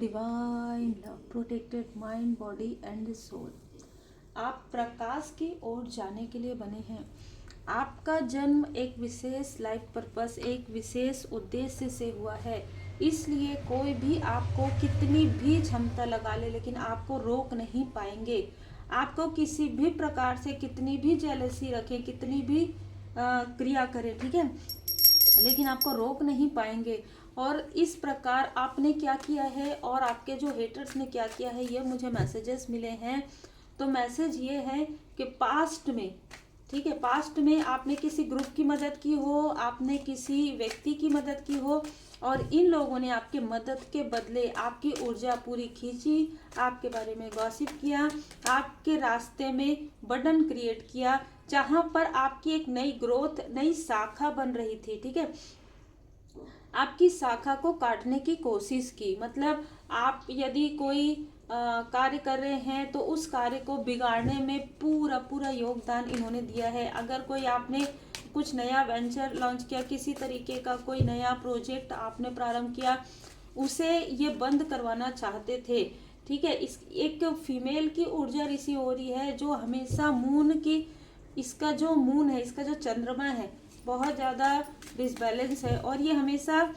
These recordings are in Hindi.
Divine love protected mind body and soul. आप प्रकाश की ओर जाने के लिए बने हैं। आपका जन्म एक विशेष लाइफ पर्पस, एक विशेष उद्देश्य से हुआ है। इसलिए कोई भी आपको कितनी भी क्षमता लगा ले, लेकिन आपको रोक नहीं पाएंगे। आपको किसी भी प्रकार से कितनी भी जेलसी रखें, कितनी भी क्रिया करें, ठीक है, लेकिन आपको रोक नहीं पाएंगे। और इस प्रकार आपने क्या किया है और आपके जो हेटर्स ने क्या किया है, ये मुझे मैसेजेस मिले हैं। तो मैसेज ये है कि पास्ट में, ठीक है, पास्ट में आपने किसी ग्रुप की मदद की हो, आपने किसी व्यक्ति की मदद की हो और इन लोगों ने आपके मदद के बदले आपकी ऊर्जा पूरी खींची, आपके बारे में गॉसिप किया, आपके रास्ते में बर्डन क्रिएट किया, जहां पर आपकी एक नई ग्रोथ, नई शाखा बन रही थी, ठीक है, आपकी शाखा को काटने की कोशिश की। मतलब आप यदि कोई कार्य कर रहे हैं तो उस कार्य को बिगाड़ने में पूरा पूरा योगदान इन्होंने दिया है। अगर कोई आपने कुछ नया वेंचर लॉन्च किया, किसी तरीके का कोई नया प्रोजेक्ट आपने प्रारंभ किया, उसे ये बंद करवाना चाहते थे, ठीक है। इस एक फीमेल की ऊर्जा ऋषि हो रही है जो हमेशा मून की, इसका जो मून है, इसका जो चंद्रमा है, बहुत ज़्यादा डिसबैलेंस है। और ये हमेशा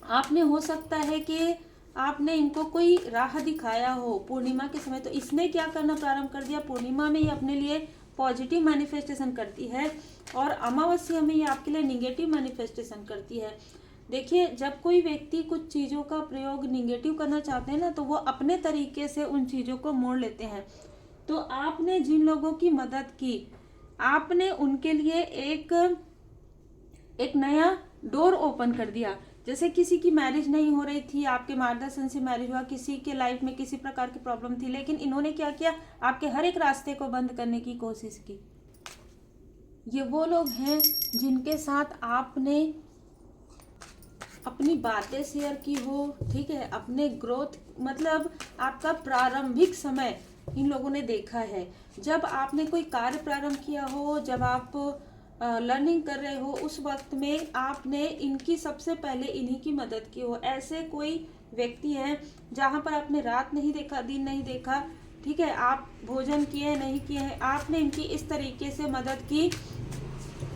आपने, हो सकता है कि आपने इनको कोई राह दिखाया हो पूर्णिमा के समय, तो इसने क्या करना प्रारंभ कर दिया, पूर्णिमा में ये अपने लिए पॉजिटिव मैनिफेस्टेशन करती है और अमावस्या में ये आपके लिए निगेटिव मैनिफेस्टेशन करती है। देखिए, जब कोई व्यक्ति कुछ चीज़ों का प्रयोग निगेटिव करना चाहते हैं ना, तो वो अपने तरीके से उन चीज़ों को मोड़ लेते हैं। तो आपने जिन लोगों की मदद की, आपने उनके लिए एक नया डोर ओपन कर दिया। जैसे किसी की मैरिज नहीं हो रही थी, आपके मार्गदर्शन से मैरिज हुआ, किसी के लाइफ में किसी प्रकार की प्रॉब्लम थी, लेकिन इन्होंने क्या किया, आपके हर एक रास्ते को बंद करने की कोशिश की। ये वो लोग हैं जिनके साथ आपने अपनी बातें शेयर की हो, ठीक है, अपने ग्रोथ, मतलब आपका प्रारंभिक समय इन लोगों ने देखा है। जब आपने कोई कार्य प्रारंभ किया हो, जब आप लर्निंग कर रहे हो, उस वक्त में आपने इनकी सबसे पहले इन्हीं की मदद की हो। ऐसे कोई व्यक्ति हैं जहां पर आपने रात नहीं देखा, दिन नहीं देखा, ठीक है, आप भोजन किए नहीं किए हैं, आपने इनकी इस तरीके से मदद की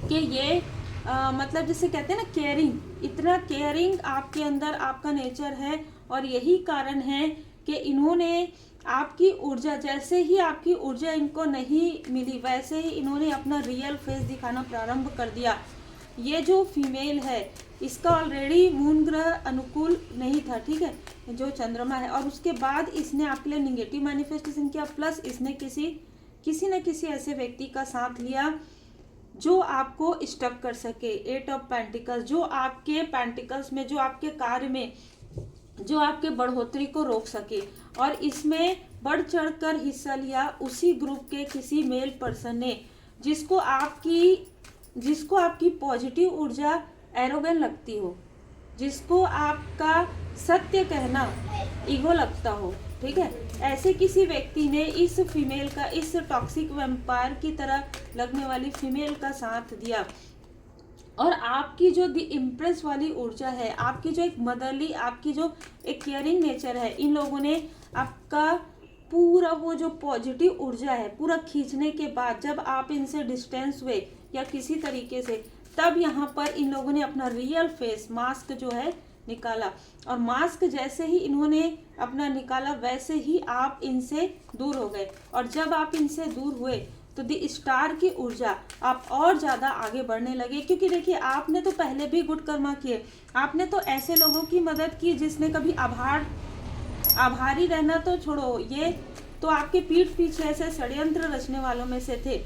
कि ये मतलब जिसे कहते हैं ना केयरिंग, इतना केयरिंग आपके अंदर आपका नेचर है। और यही कारण है कि इन्होंने आपकी ऊर्जा, जैसे ही आपकी ऊर्जा इनको नहीं मिली, वैसे ही इन्होंने अपना रियल फेस दिखाना प्रारंभ कर दिया। ये जो फीमेल है, इसका ऑलरेडी मून ग्रह अनुकूल नहीं था, ठीक है, जो चंद्रमा है, और उसके बाद इसने आपके लिए निगेटिव मैनिफेस्टेशन किया, प्लस इसने किसी न किसी ऐसे व्यक्ति का साथ लिया जो आपको स्टक कर सके। 8 ऑफ पेंटिकल्स, जो आपके पेंटिकल्स में, जो आपके कार्य में, जो आपके बढ़ोतरी को रोक सके। और इसमें बढ़ चढ़कर हिस्सा लिया उसी ग्रुप के किसी मेल पर्सन ने, जिसको आपकी पॉजिटिव ऊर्जा एरोगेंट लगती हो, जिसको आपका सत्य कहना ईगो लगता हो, ठीक है। ऐसे किसी व्यक्ति ने इस फीमेल का, इस टॉक्सिक वैम्पायर की तरह लगने वाली फीमेल का साथ दिया। और आपकी जो द इम्प्रेस वाली ऊर्जा है, आपकी जो एक मदरली, आपकी जो एक केयरिंग नेचर है, इन लोगों ने आपका पूरा वो जो पॉजिटिव ऊर्जा है पूरा खींचने के बाद, जब आप इनसे डिस्टेंस हुए या किसी तरीके से, तब यहाँ पर इन लोगों ने अपना रियल फेस, मास्क जो है, निकाला। और मास्क जैसे ही इन्होंने अपना निकाला, वैसे ही आप इनसे दूर हो गए। और जब आप इनसे दूर हुए तो द स्टार की ऊर्जा, आप और ज़्यादा आगे बढ़ने लगे। क्योंकि देखिए, आपने तो पहले भी गुड कर्मा किए, आपने तो ऐसे लोगों की मदद की जिसने कभी आभारी रहना तो छोड़ो, ये तो आपके पीठ पीछे ऐसे षड्यंत्र रचने वालों में से थे।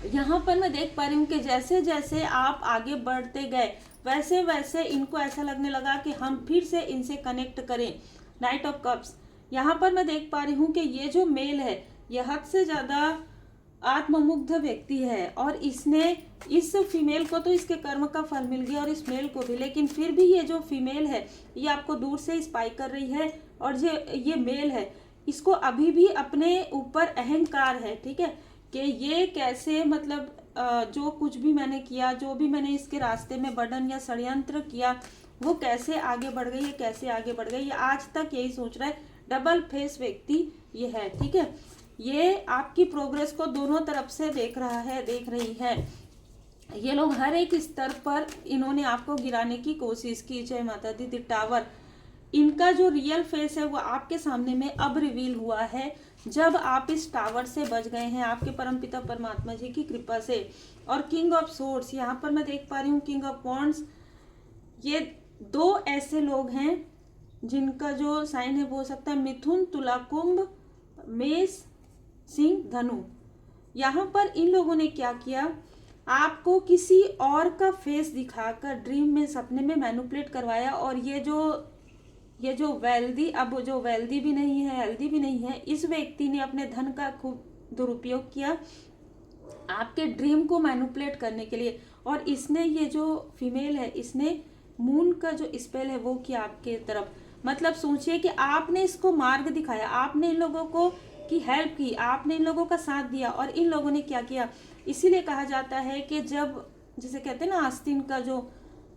यहाँ पर मैं देख पा रही हूँ कि जैसे जैसे आप आगे बढ़ते गए, वैसे वैसे इनको ऐसा लगने लगा कि हम फिर से इनसे कनेक्ट करें। नाइट ऑफ कप्स, यहाँ पर मैं देख पा रही हूँ कि ये जो मेल है, यह हद से ज़्यादा आत्ममुग्ध व्यक्ति है। और इसने, इस फीमेल को तो इसके कर्म का फल मिल गया और इस मेल को भी, लेकिन फिर भी ये जो फीमेल है, ये आपको दूर से स्पाई कर रही है। और ये मेल है, इसको अभी भी अपने ऊपर अहंकार है, ठीक है, कि ये कैसे, मतलब जो कुछ भी मैंने किया, जो भी मैंने इसके रास्ते में बर्डन या षड्यंत्र किया, वो कैसे आगे बढ़ गई है, कैसे आगे बढ़ गई, ये आज तक यही सोच रहा है। डबल फेस व्यक्ति ये है, ठीक है। ये आपकी प्रोग्रेस को दोनों तरफ से देख रहा है, देख रही है। ये लोग हर एक स्तर पर इन्होंने आपको गिराने की कोशिश की। जय माता दी। द टावर, इनका जो रियल फेस है वो आपके सामने में अब रिवील हुआ है, जब आप इस टावर से बच गए हैं आपके परमपिता परमात्मा जी की कृपा से। और किंग ऑफ सोर्ड्स, यहाँ पर मैं देख पा रही हूँ किंग ऑफ वॉन्ड्स। ये दो ऐसे लोग हैं जिनका जो साइन है वो हो सकता है मिथुन, तुला, कुंभ, मेष, सिंह, धनु। यहाँ पर इन लोगों ने क्या किया, आपको किसी और का फेस दिखाकर ड्रीम में, सपने में मैनिपुलेट करवाया। और ये जो वेल्दी, अब जो वेल्दी भी नहीं है, हेल्दी भी नहीं है, इस व्यक्ति ने अपने धन का खूब दुरुपयोग किया आपके ड्रीम को मैनिपुलेट करने के लिए। और इसने, ये जो फीमेल है, इसने मून का जो स्पेल है वो किया आपके तरफ। मतलब सोचिए कि आपने इसको मार्ग दिखाया, आपने इन लोगों को की हेल्प की, आपने इन लोगों का साथ दिया, और इन लोगों ने क्या किया। इसीलिए कहा जाता है कि जब, जिसे कहते हैं ना आस्तीन का जो,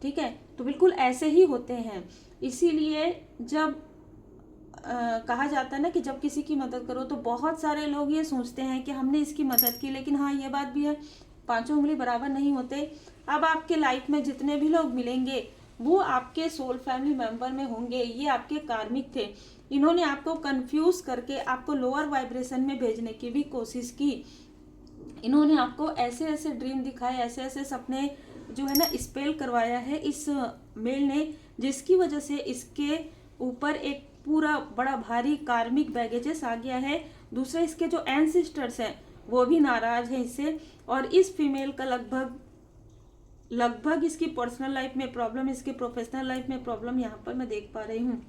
ठीक है, तो बिल्कुल ऐसे ही होते हैं। इसीलिए जब कहा जाता है ना कि जब किसी की मदद करो, तो बहुत सारे लोग ये सोचते हैं कि हमने इसकी मदद की, लेकिन हाँ ये बात भी है, पांचों उंगली बराबर नहीं होते। अब आपके लाइफ में जितने भी लोग मिलेंगे वो आपके सोल फैमिली मेंबर में होंगे, ये आपके कार्मिक थे। इन्होंने आपको कंफ्यूज करके आपको लोअर वाइब्रेशन में भेजने की भी कोशिश की। इन्होंने आपको ऐसे ऐसे ड्रीम दिखाए, ऐसे ऐसे सपने जो है ना स्पेल करवाया है इस मेल ने, जिसकी वजह से इसके ऊपर एक पूरा बड़ा भारी कार्मिक बैगेजेस आ गया है। दूसरा, इसके जो एंसेस्टर्स हैं वो भी नाराज हैं इससे। और इस फीमेल का लगभग इसकी पर्सनल लाइफ में प्रॉब्लम, इसके प्रोफेशनल लाइफ में प्रॉब्लम यहाँ पर मैं देख पा रही हूँ।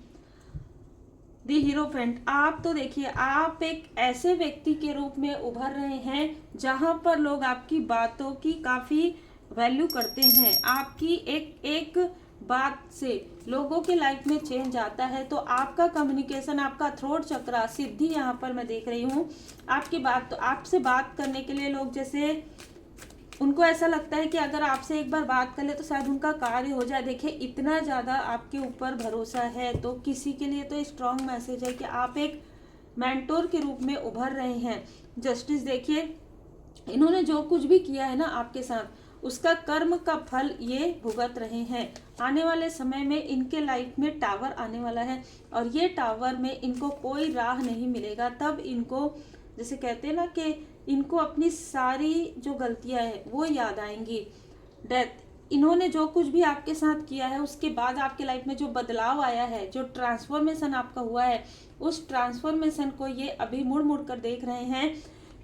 दी हीरोफेंट, आप तो देखिए, आप एक ऐसे व्यक्ति के रूप में उभर रहे हैं जहां पर लोग आपकी बातों की काफी वैल्यू करते हैं। आपकी एक एक बात से लोगों के लाइफ में चेंज आता है। तो आपका कम्युनिकेशन, आपका थ्रोट चक्रा सिद्धि यहाँ पर मैं देख रही हूँ। आपकी बात, तो आपसे बात करने के लिए लोग, जैसे उनको ऐसा लगता है कि अगर आपसे एक बार बात कर ले तो शायद उनका कार्य हो जाए। देखिए, इतना ज़्यादा आपके ऊपर भरोसा है, तो किसी के लिए तो स्ट्रॉन्ग मैसेज है कि आप एक मेंटोर के रूप में उभर रहे हैं। जस्टिस, देखिए इन्होंने जो कुछ भी किया है ना आपके साथ, उसका कर्म का फल ये भुगत रहे हैं। आने वाले समय में इनके लाइफ में टावर आने वाला है, और ये टावर में इनको कोई राह नहीं मिलेगा। तब इनको, जैसे कहते हैं ना कि इनको अपनी सारी जो गलतियां है वो याद आएंगी। डेथ, इन्होंने जो कुछ भी आपके साथ किया है उसके बाद आपके लाइफ में जो बदलाव आया है, जो ट्रांसफॉर्मेशन आपका हुआ है, उस ट्रांसफॉर्मेशन को ये अभी मुड़ मुड़ कर देख रहे हैं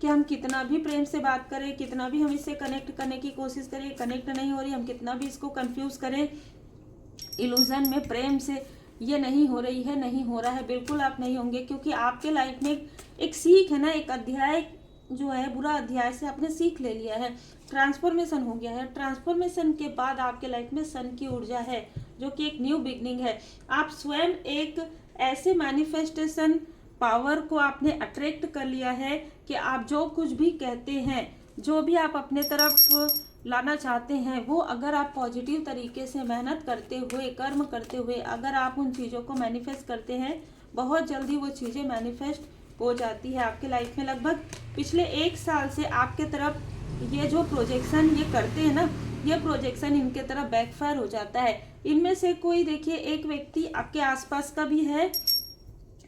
कि हम कितना भी प्रेम से बात करें, कितना भी हम इससे कनेक्ट करने की कोशिश करें, कनेक्ट नहीं हो रही, हम कितना भी इसको कंफ्यूज करें, इल्यूजन में, प्रेम से ये नहीं हो रही है, नहीं हो रहा है। बिल्कुल आप नहीं होंगे, क्योंकि आपके लाइफ में एक सीख है ना, एक अध्याय जो है, बुरा अध्याय से आपने सीख ले लिया है, ट्रांसफॉर्मेशन हो गया है। ट्रांसफॉर्मेशन के बाद आपके लाइफ में सन की ऊर्जा है, जो कि एक न्यू बिगनिंग है। आप स्वयं एक ऐसे मैनिफेस्टेशन पावर को आपने अट्रैक्ट कर लिया है कि आप जो कुछ भी कहते हैं, जो भी आप अपने तरफ लाना चाहते हैं, वो अगर आप पॉजिटिव तरीके से मेहनत करते हुए, कर्म करते हुए अगर आप उन चीज़ों को मैनिफेस्ट करते हैं, बहुत जल्दी वो चीज़ें मैनिफेस्ट हो जाती है आपके लाइफ में। लगभग पिछले 1 साल से आपके तरफ ये जो प्रोजेक्शन ये करते हैं ना, ये प्रोजेक्शन इनके तरफ बैकफायर हो जाता है। इनमें से कोई, देखिए, एक व्यक्ति आपके आसपास का भी है,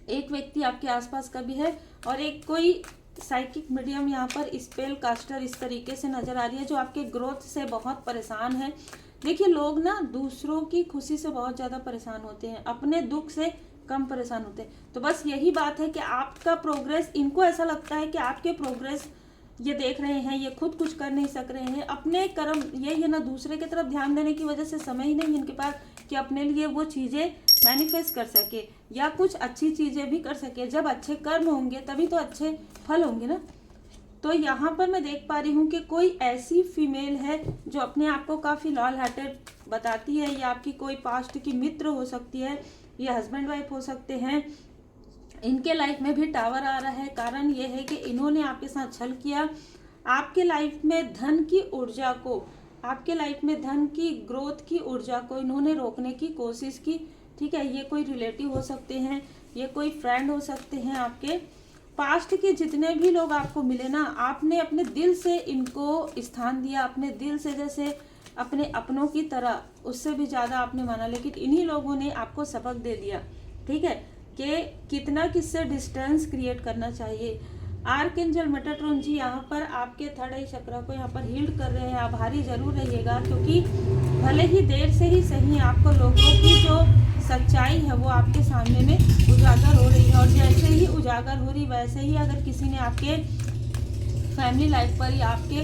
एक व्यक्ति आपके आसपास का भी है, और एक कोई साइकिक मीडियम यहाँ पर स्पेल कास्टर इस तरीके से नजर आ रही है, जो आपके ग्रोथ से बहुत परेशान है। देखिए, लोग ना दूसरों की खुशी से बहुत ज़्यादा परेशान होते हैं, अपने दुख से कम परेशान होते हैं। तो बस यही बात है कि आपका प्रोग्रेस, इनको ऐसा लगता है कि आपके प्रोग्रेस ये देख रहे हैं, ये खुद कुछ कर नहीं सक रहे हैं, अपने कर्म, ये है ना, दूसरे की तरफ ध्यान देने की वजह से समय ही नहीं है इनके पास कि अपने लिए वो चीज़ें मैनिफेस्ट कर सके या कुछ अच्छी चीज़ें भी कर सके। जब अच्छे कर्म होंगे तभी तो अच्छे फल होंगे ना। तो यहाँ पर मैं देख पा रही हूँ कि कोई ऐसी फीमेल है जो अपने आप को काफ़ी लॉयल हार्टेड बताती है, या आपकी कोई पास्ट की मित्र हो सकती है, ये हस्बैंड वाइफ हो सकते हैं। इनके लाइफ में भी टावर आ रहा है। कारण ये है कि इन्होंने आपके साथ छल किया, आपके लाइफ में धन की ऊर्जा को आपके लाइफ में धन की ग्रोथ की ऊर्जा को इन्होंने रोकने की कोशिश की। ठीक है, ये कोई रिलेटिव हो सकते हैं, ये कोई फ्रेंड हो सकते हैं आपके। पास्ट के जितने भी लोग आपको मिले ना, आपने अपने दिल से इनको स्थान दिया, अपने दिल से जैसे अपने अपनों की तरह, उससे भी ज़्यादा आपने माना, लेकिन इन्हीं लोगों ने आपको सबक दे दिया। ठीक है, कि कितना किससे डिस्टेंस क्रिएट करना चाहिए। आर्कएंजल मेटाट्रॉन जी यहाँ पर आपके थर्ड आई चक्र को यहाँ पर हील्ड कर रहे हैं। आभारी जरूर रहिएगा, क्योंकि भले ही देर से ही सही आपको लोगों की जो सच्चाई है वो आपके सामने में उजागर हो रही है। और जैसे ही उजागर हो रही वैसे ही अगर किसी ने आपके फैमिली लाइफ पर या आपके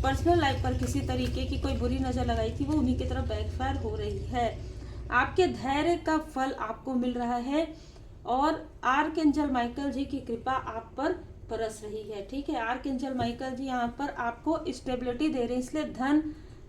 पर्सनल लाइफ पर किसी तरीके की कोई बुरी नज़र लगाई थी, वो उन्हीं की तरफ बैकफायर हो रही है। आपके धैर्य का फल आपको मिल रहा है और आर्कएंजल माइकल जी की कृपा आप पर बरस रही है। ठीक है, आर्कएंजल माइकल जी यहाँ पर आपको स्टेबिलिटी दे रहे हैं, इसलिए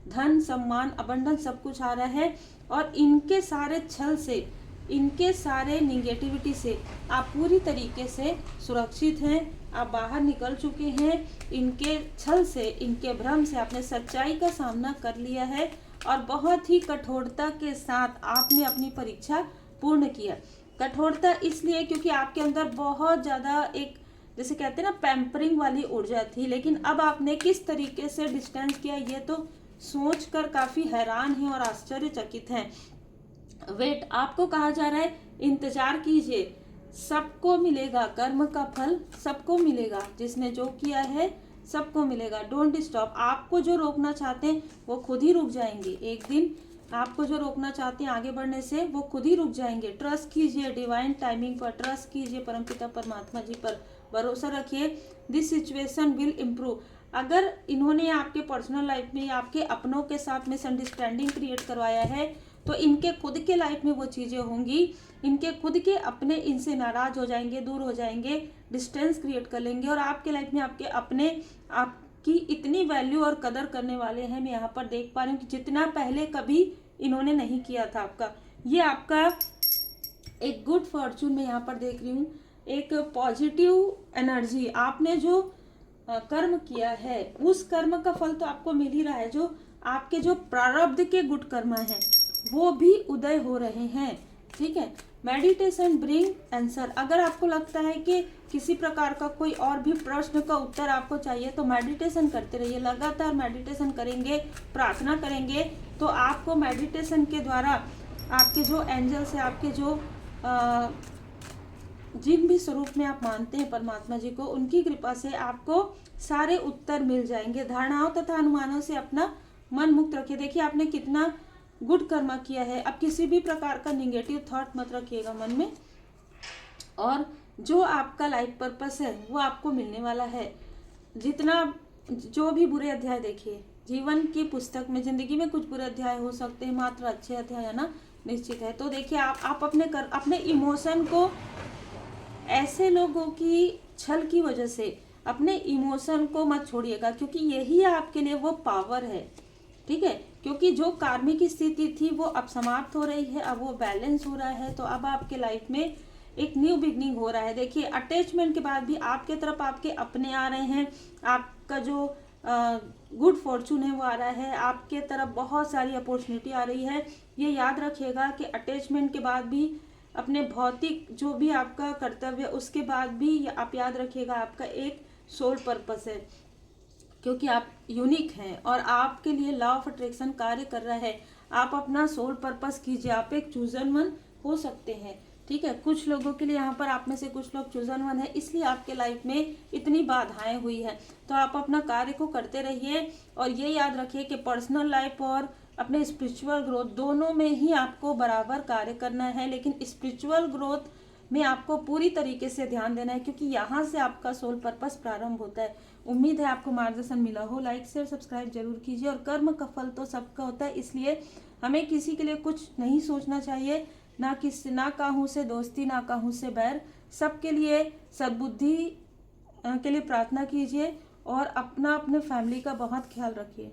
धन सम्मान अबंडेंस सब कुछ आ रहा है। और इनके सारे छल से, इनके सारे निगेटिविटी से आप पूरी तरीके से सुरक्षित हैं, आप बाहर निकल चुके हैं। इनके छल से, इनके भ्रम से आपने सच्चाई का सामना कर लिया है और बहुत ही कठोरता के साथ आपने अपनी परीक्षा पूर्ण किया। कठोरता इसलिए क्योंकि आपके अंदर बहुत ज़्यादा एक, जैसे कहते हैं ना, पैम्परिंग वाली ऊर्जा थी, लेकिन अब आपने किस तरीके से डिस्टेंस किया ये तो सोचकर काफ़ी हैरान हैं और आश्चर्यचकित हैं। वेट, आपको कहा जा रहा है इंतजार कीजिए, सबको मिलेगा, कर्म का फल सबको मिलेगा, जिसने जो किया है सबको मिलेगा। डोंट स्टॉप, आपको जो रोकना चाहते हैं वो खुद ही रुक जाएंगे। एक दिन आपको जो रोकना चाहते हैं आगे बढ़ने से, वो खुद ही रुक जाएंगे। ट्रस्ट कीजिए डिवाइन टाइमिंग पर, ट्रस्ट कीजिए परमपिता परमात्मा जी पर, भरोसा रखिए। This situation will improve. अगर इन्होंने आपके पर्सनल लाइफ में या आपके अपनों के साथ मिसअंडरस्टैंडिंग क्रिएट करवाया है, तो इनके खुद के लाइफ में वो चीज़ें होंगी, इनके खुद के अपने इनसे नाराज हो जाएंगे, दूर हो जाएंगे, डिस्टेंस क्रिएट कर लेंगे। और आपके लाइफ में आपके अपने आपकी इतनी वैल्यू और कदर करने वाले हैं, मैं यहाँ पर देख पा रही हूँ कि जितना पहले कभी इन्होंने नहीं किया था आपका। ये आपका एक गुड फॉर्चून मैं यहाँ पर देख रही हूँ, एक पॉजिटिव एनर्जी। आपने जो कर्म किया है उस कर्म का फल तो आपको मिल ही रहा है। जो आपके जो प्रारब्ध के गुड कर्म हैं वो भी उदय हो रहे हैं। ठीक है, मेडिटेशन ब्रिंग आंसर। अगर आपको लगता है कि किसी प्रकार का कोई और भी प्रश्न का उत्तर आपको चाहिए तो मेडिटेशन करते रहिए, लगातार मेडिटेशन करेंगे, प्रार्थना करेंगे तो आपको मेडिटेशन के द्वारा आपके जो एंजल्स है, आपके जो जिन भी स्वरूप में आप मानते हैं परमात्मा जी को, उनकी कृपा से आपको सारे उत्तर मिल जाएंगे। धारणाओं तथा अनुमानों से अपना मन मुक्त रखिए। देखिए आपने कितना गुड कर्मा किया है। अब किसी भी प्रकार का निगेटिव थॉट मत रखिएगा मन में, और जो आपका लाइफ पर्पस है वो आपको मिलने वाला है। जितना जो भी बुरे अध्याय, देखिए जीवन की पुस्तक में जिंदगी में कुछ बुरे अध्याय हो सकते हैं, मात्र अच्छे अध्याय है ना, निश्चित है। तो देखिए आप अपने इमोशन को, ऐसे लोगों की छल की वजह से अपने इमोशन को मत छोड़िएगा, क्योंकि यही आपके लिए वो पावर है। ठीक है, क्योंकि जो कार्मिक स्थिति थी वो अब समाप्त हो रही है, अब वो बैलेंस हो रहा है। तो अब आपके लाइफ में एक न्यू बिगनिंग हो रहा है। देखिए अटैचमेंट के बाद भी आपके तरफ आपके अपने आ रहे हैं, आपका जो गुड फॉर्चून है वो आ रहा है, आपके तरफ बहुत सारी अपॉर्चुनिटी आ रही है। ये याद रखिएगा कि अटैचमेंट के बाद भी, अपने भौतिक जो भी आपका कर्तव्य उसके बाद भी आप याद रखिएगा आपका एक सोल पर्पस है, क्योंकि आप यूनिक हैं और आपके लिए लॉ ऑफ अट्रैक्शन कार्य कर रहा है। आप अपना सोल पर्पस कीजिए, आप एक चूजन वन हो सकते हैं। ठीक है, कुछ लोगों के लिए यहाँ पर आप में से कुछ लोग चूजन वन है, इसलिए आपके लाइफ में इतनी बाधाएं हुई है। तो आप अपना कार्य को करते रहिए और ये याद रखिए कि पर्सनल लाइफ और अपने स्पिरिचुअल ग्रोथ दोनों में ही आपको बराबर कार्य करना है, लेकिन स्पिरिचुअल ग्रोथ में आपको पूरी तरीके से ध्यान देना है, क्योंकि यहाँ से आपका सोल पर्पस प्रारंभ होता है। उम्मीद है आपको मार्गदर्शन मिला हो। लाइक शेयर सब्सक्राइब जरूर कीजिए। और कर्म का फल तो सबका होता है, इसलिए हमें किसी के लिए कुछ नहीं सोचना चाहिए, ना काहू से दोस्ती, ना काहू से बैर। सबके लिए सद्बुद्धि के लिए प्रार्थना कीजिए और अपने फैमिली का बहुत ख्याल रखिए।